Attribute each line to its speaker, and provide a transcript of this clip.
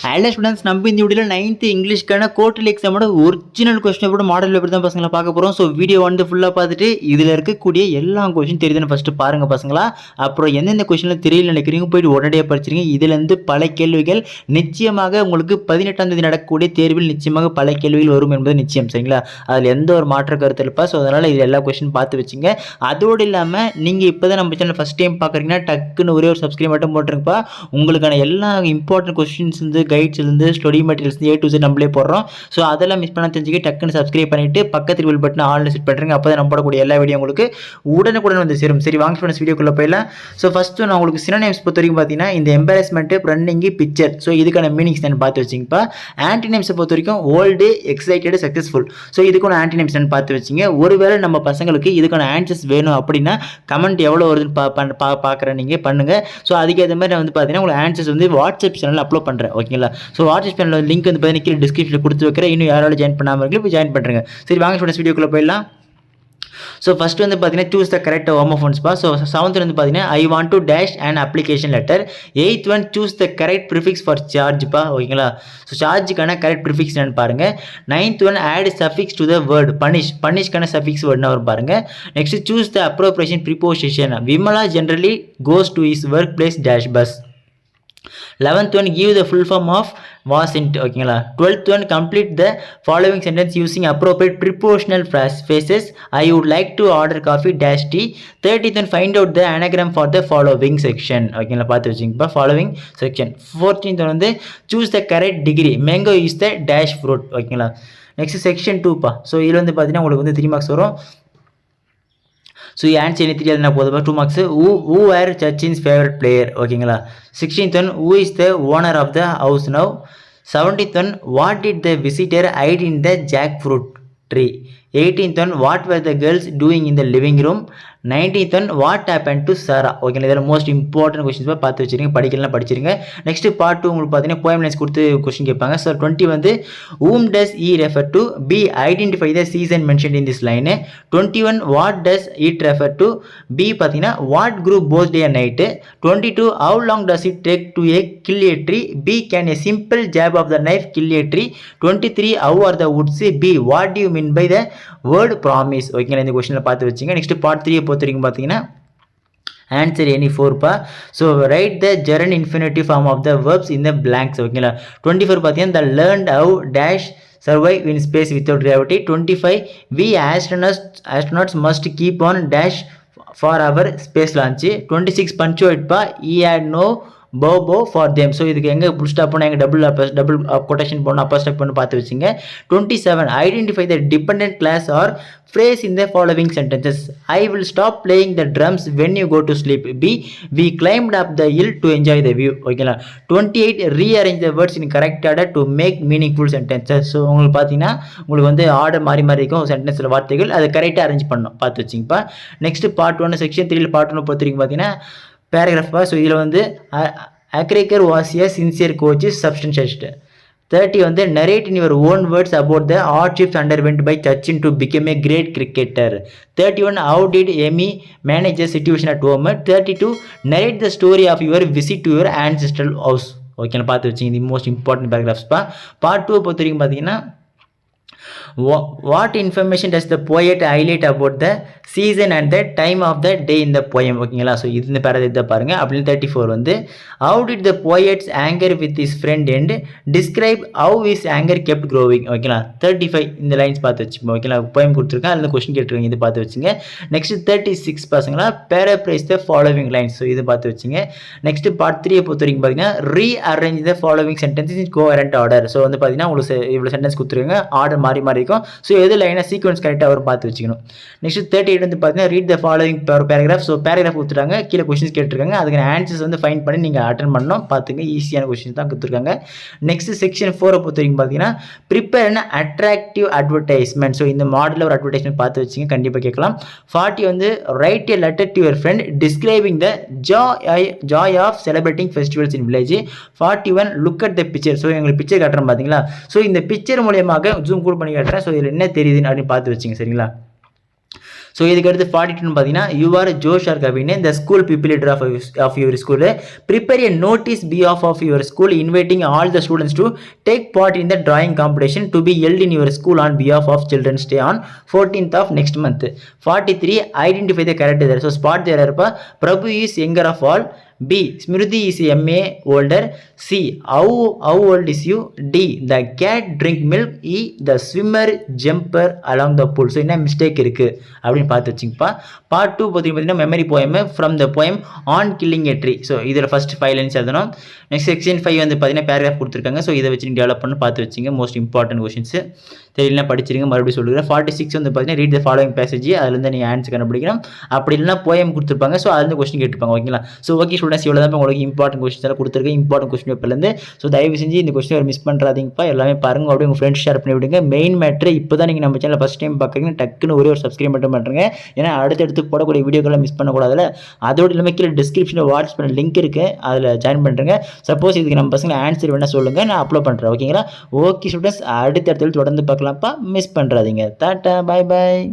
Speaker 1: Hello students, நம்ம இந்த வீடியோவில் 9th இங்கிலீஷ்க்கான குவார்டர்லி எக்ஸாமோட ஒரிஜினல் கொஸ்டினோட மாடல் எப்படி தான் பசங்களை பார்க்க போகிறோம். ஸோ வீடியோ வந்து ஃபுல்லாக பார்த்துட்டு இதில் இருக்கக்கூடிய எல்லா கொஸ்டின் தெரியுதுன்னு ஃபஸ்ட்டு பாருங்கள் பசங்களா. அப்புறம் எந்தெந்த கொஸ்டினில் தெரியல நினைக்கிறீங்க போயிட்டு உடனடியாக படிச்சிருங்க. இதுலேருந்து பல கேள்விகள் நிச்சயமாக உங்களுக்கு 18ஆம் தேதி நடக்கக்கூடிய தேர்வில் நிச்சயமாக பல கேள்விகள் வரும் என்பது நிச்சயம். சரிங்களா, அதில் எந்த ஒரு மாற்ற கருத்து இல்லைப்பா. ஸோ அதனால் இது எல்லா கொஸ்டின் பார்த்து வச்சுங்க. அதோடு இல்லாமல் நீங்கள் இப்போ தான் நம்ம சேனல் ஃபஸ்ட் டைம் பார்க்குறீங்கன்னா டக்குன்னு ஒரே ஒரு சப்ஸ்கிரைப் மட்டும் போட்டுருங்கப்பா. உங்களுக்கான எல்லா இம்பார்ட்டன்ட் கொஸ்டின்ஸ் வந்து கைட்ஸ்லேருந்து study materials A to Z நம்மளே போடுறோம். ஸோ அதெல்லாம் மிஸ் பண்ண தெரிஞ்சுக்க டக்குன்னு சப்ஸ்கிரைப் பண்ணிவிட்டு பக்கத்தில் பில் பட்டன் ஆல்னு செட் பண்ணுறேங்க. அப்போ தான் நம்ம போடக்கூடிய எல்லா வீடியோ உங்களுக்கு உடனுக்குடன் வந்து சேரும். சரி, வாங்க ஃப்ரெண்ட்ஸ் வீடியோக்குள்ளே போயிடலாம். ஸோ ஃபஸ்ட்டு நான் உங்களுக்கு சினோனிம்ஸ் பொறுத்த வரைக்கும் பார்த்தீங்கன்னா இந்த எம்பாரஸ்மெண்ட்டு, ரன்னிங்கு, பிக்சர். ஸோ இதுக்கான மீனிங்ஸ் நான் பார்த்து வச்சிங்கப்பா. ஆன்டினைம்ஸை பொறுத்த வரைக்கும் ஓல்டு, எக்ஸைட்டடு, சக்ஸஸ்ஃபுல். ஸோ இதுக்கான ஆன்டினைம்ஸ் பார்த்து வச்சிங்க. ஒருவேளை நம்ம பசங்களுக்கு இதுக்கான ஆன்சர்ஸ் வேணும் அப்படின்னா கமெண்ட் எவ்வளோ வருதுன்னு பார்க்குறேன், நீங்கள் பண்ணுங்கள். ஸோ அதுக்கேற்ற மாதிரி நான் வந்து பார்த்தீங்கன்னா உங்களுக்கு ஆன்சர்ஸ் வந்து வாட்ஸ்அப் சேனலில் அப்லோட் பண்ணுறேன். ஓகேங்களா, ஸோ வாட்ஸ்அப் சேனல் லிங்க் வந்து பார்த்தீங்கன்னா கீழே டிஸ்கிரிப்ஷனில் கொடுத்து வைக்கிறேன். இன்னும் யாராலும் ஜாயின் பண்ணாமல் இருக்கு, போய் ஜாயின் பண்ணுறேங்க. சரி, வாங்க ஸ்டூடெண்ட்ஸ் வீடியோக்குள்ளே போயிடலாம். ஸோ ஃபஸ்ட்டு வந்து பார்த்தீங்கன்னா சூஸ் த கரெக்ட் ஹோமோஃபோன்ஸ்ப்பா. ஸோ 7th வந்து பார்த்தீங்கன்னா I want to dash and application letter. 8th one choose the correct prefix for சார்ஜ்ப்பா. ஓகேங்களா, ஸோ சார்ஜுக்கான கரெக்ட் ப்ரிஃபிக்ஸ் என்னன்னு பாருங்கள். 9th one add suffix to the word punish. பனிஷ்க்கான சஃபிக்ஸ் வேர்ட்னு வரும் பாருங்கள். Next choose the appropriation preposition. Vimala generally goes to his workplace dash bus. 11th one give the full form of wasn't. ஓகேங்களா. 12th one complete the following sentence using appropriate prepositional phrases. I would like to order coffee dash tea. 13th one find out the anagram for the following section. ஓகேங்களா, பார்த்து வச்சுங்கப்பா following section. 14th one வந்து choose the correct degree. Mango is the dash fruit. ஓகேங்களா. Next section 2பா. So இதில் வந்து பார்த்தீங்கன்னா உங்களுக்கு வந்து 3 மார்க்ஸ் வரும். ஸோ ஆன்சர் என்ன தெரியாதுன்னா போதுப்பா, 2 marks. who were Sachin's favourite player. ஓகேங்களா. 16th one who is the owner of the house now. 17th one what did the visitor hide in the jackfruit tree. 18th one what were the girls doing in the living room. 19th one what happened to Sarah. ஓகேங்களா, இதெல்லாம் most important questions பார்த்து வச்சுருங்க. படிக்கலாம் படிச்சிருங்க. Next part 2 உங்களுக்கு பார்த்தீங்கன்னா poem lines கொடுத்து question கேட்பாங்க. So 20 வந்து whom does he refer to. B identify the season mentioned in this line. 21 what does it refer to. B பார்த்தீங்கன்னா what grew both day and night. 22 how long does it take to kill a tree. B can a simple jab of the knife kill a tree. 23 how are the woods. B what do you mean by the word promise. ஓகேங்களா, இந்த கொஸ்டினில் பார்த்து வச்சுங்க. Next part 3 பொறுத்த வரைக்கும் பார்த்தீங்கன்னா answer any 4பா. So write the gerund infinitive form of the verbs in the blanks. ஓகேங்களா. 24 பார்த்தீங்கன்னா the learnt how dash survive in space without gravity. 25 we astronauts must keep on dash for our space launch. 26 punctuate pa he had no bobo for them. So இதுக்கு எங்கே புல் stop பண்ணால் எங்கே double quotation போடணும், அப்போ stop பண்ணி பார்த்து வச்சுங்க. 27 identify the dependent clause or phrase in the following sentences. I will stop playing the drums when you go to sleep. B we climbed up the hill to enjoy the view. ஓகேங்களா. 28 rearrange the words in correct order to make meaningful sentences. So உங்களுக்கு பார்த்தீங்கன்னா உங்களுக்கு வந்து order மாறி மாறி இருக்கும் சென்டென்ஸில் வார்த்தைகள், அதை கரெக்டாக அரேஞ்ச் பண்ணணும், பார்த்து வச்சுங்கப்பா. நெக்ஸ்ட் பார்ட் 1 செக்ஷன் 3 பார்ட் 1 பொறுத்த வரைக்கும் பார்த்தீங்கன்னா பேராகிராஃபா. ஸோ இதில் வந்து அக்ரேக்கர் வாஸ் ஏ சின்சியர் கோச் சப்ஸ்டன்ஷியஸ்ட். 30 வந்து narrate in your own words about the hardships underwent by Sachin to become a great cricketer. 31 how did Amy manage the situation at home. 32 narrate the story of your visit to your ancestral house. Okay, பார்த்து வச்சிங்க. இது most important பேராகிராஃப்ஸ்ப்பா. Part 2 பொறுத்த வரைக்கும் பார்த்தீங்கன்னா what information does the poet highlight about the season and the time of the day in the poem. ஓகேங்களா. So இந்த paragraph பாருங்க. அப்படின்னு 34 வந்து how did the poet's anger with his friend end. describe how his anger kept growing. ஓகேங்களா. 35 இந்த lines பார்த்து வச்சுப்போம். ஓகேங்களா, போயம் கொடுத்துருக்கேன், அதில் கொஸ்டின் கேட்டுருக்கீங்க, இது பார்த்து வச்சுங்க. நெக்ஸ்ட் 36 பசங்களா paraphrase the following lines. So இது பார்த்து வச்சுங்க. நெக்ஸ்ட் பார்ட் 3 பொறுத்த வரைக்கும் பார்த்தீங்கன்னா rearrange the following sentences in coherent order. So வந்து பார்த்தீங்கன்னா உங்களுக்கு இவ்வளோ சென்டென்ஸ் கொடுத்துருக்காங்க, ஆர்டர் மாறி மாறி இருக்கும். ஸோ எது லைனாக சீக்வன்ஸ் கரெக்டாக வரும் பார்த்து வச்சுக்கணும். நெக்ஸ்ட் 38 வந்து பார்த்தீங்கன்னா read the following paragraph. So paragraph கொடுத்துருக்காங்க, கீழே கொஸ்டின்ஸ் கேட்டிருக்காங்க, அதுக்கான ஆன்சர்ஸ் வந்து ஃபைண்ட் பண்ணி நீங்கள் அட்டன் பண்ணணும், பார்த்துங்க. ஈஸியான கொஸ்டின்ஸ் தான் கொடுத்துருக்காங்க. நெக்ஸ்ட் செக்ஷன் 4 பொறுத்த வரைக்கும் பார்த்தீங்கன்னா prepare and attractive advertisement. So இந்த மாடலில் ஒரு அட்வர்டைஸ்மெண்ட் பார்த்து வச்சுங்க, கண்டிப்பாக கேட்கலாம். 40 வந்து write a letter to your friend describing the joy of celebrating festivals in village. 41 look at the picture. So எங்களுக்கு பிக்சர் காட்டுறோம் பார்த்தீங்களா. ஸோ இந்த பிக்சர் மூலியமாக ஜூம் கூட பண்ணி காட்டுறேன். ஸோ இதில் என்ன தெரியுதுன்னு அப்படின்னு பார்த்து வச்சுங்க. சரிங்களா. ஸோ இதுக்கு அடுத்து 42 பார்த்தீங்கன்னா you are Josh or Kavin the school pupil leader of your school prepare a notice behalf of your school inviting all the students to take part in the drawing competition to be held in your school on behalf of Children's Day on 14th of next month. 43 identify the character there. So spot there இருப்பா Prabhu is younger of all. B. Smriti is MA older. C. How old is you? D. The cat drink milk. E. The swimmer jumper along the pool. So என்ன mistake இருக்கு அப்படின்னு பார்த்து வச்சுங்கப்பா. Part 2 பார்த்தீங்கன்னா memory poem from the poem on killing a tree. So இதில் first 5 lines எழுதணும். Next section 5 வந்து பார்த்தீங்கன்னா paragraph கொடுத்துருக்காங்க. ஸோ இதை வச்சு நீங்கள் டெவலப் பண்ணி பார்த்து வச்சுங்க. மோஸ்ட் இம்பார்ட்டன்ட் கொஷின்ஸ் தெரியலனா படிச்சிருங்க. மறுபடியும் சொல்லுறேன். 46 வந்து பார்த்தீங்கன்னா ரீட் த ஃபாலோயிங் பேசேஜ். அதுலேருந்து நீங்கள் ஆன்சர் கண்டுபிடிக்கணும். அப்படி இல்லைனா போயம் கொடுத்துருப்பாங்க. ஸோ அதுலேருந்து கொஸ்டின் கேட்டுப்பாங்க. ஓகேங்களா? ஸோ ஓகே ஸ்டூடெண்ட்ஸ், இவ்வளோ தான் உங்களுக்கு இம்பார்ட்டன்ட் கொஸ்டின்ஸ் எல்லாம் கொடுத்துருக்கேன். Important question பேப்பர்லேருந்து. ஸோ தயவு செஞ்சு இந்த கொஸ்டின் மிஸ் பண்ணுறாதீங்கப்பா. எல்லாமே பாருங்க. அப்படியே உங்கள் ஃப்ரெண்ட்ஸ் ஷேர் பண்ணி விடுங்க. மெயின் மேட்ரு இப்போ தான் நீங்கள் நம்ம சேனல் ஃபஸ்ட் டைம் பார்க்குறீங்க, டக்குன்னு ஒரே ஒரு சப்ஸ்கிரைப் மட்டும் பண்ணுறேங்க. ஏன்னா அடுத்தடுத்து போடக்கூடிய வீடியோக்கெல்லாம் மிஸ் பண்ணக்கூடாதுல. அதோடு இல்லாமல் கீழே டிஸ்கிரிப்ஷனில் வாட்ஸ்அப் பண்ண லிங்க் இருக்குது, அதில் ஜாயின் பண்ணுறேங்க. சப்போஸ் இதுக்கு நம்ம பசங்க ஆன்சர் வேணால் சொல்லுங்கள், நான் அப்லோட் பண்ணுறேன். ஓகேங்களா? ஓகே ஸ்டூடெண்ட்ஸ், அடுத்த இடத்துல தொடர்ந்து பார்க்கலாம்ப்பா. மிஸ் பண்ணுறாதீங்க. டாட்டா, பாய் பாய்.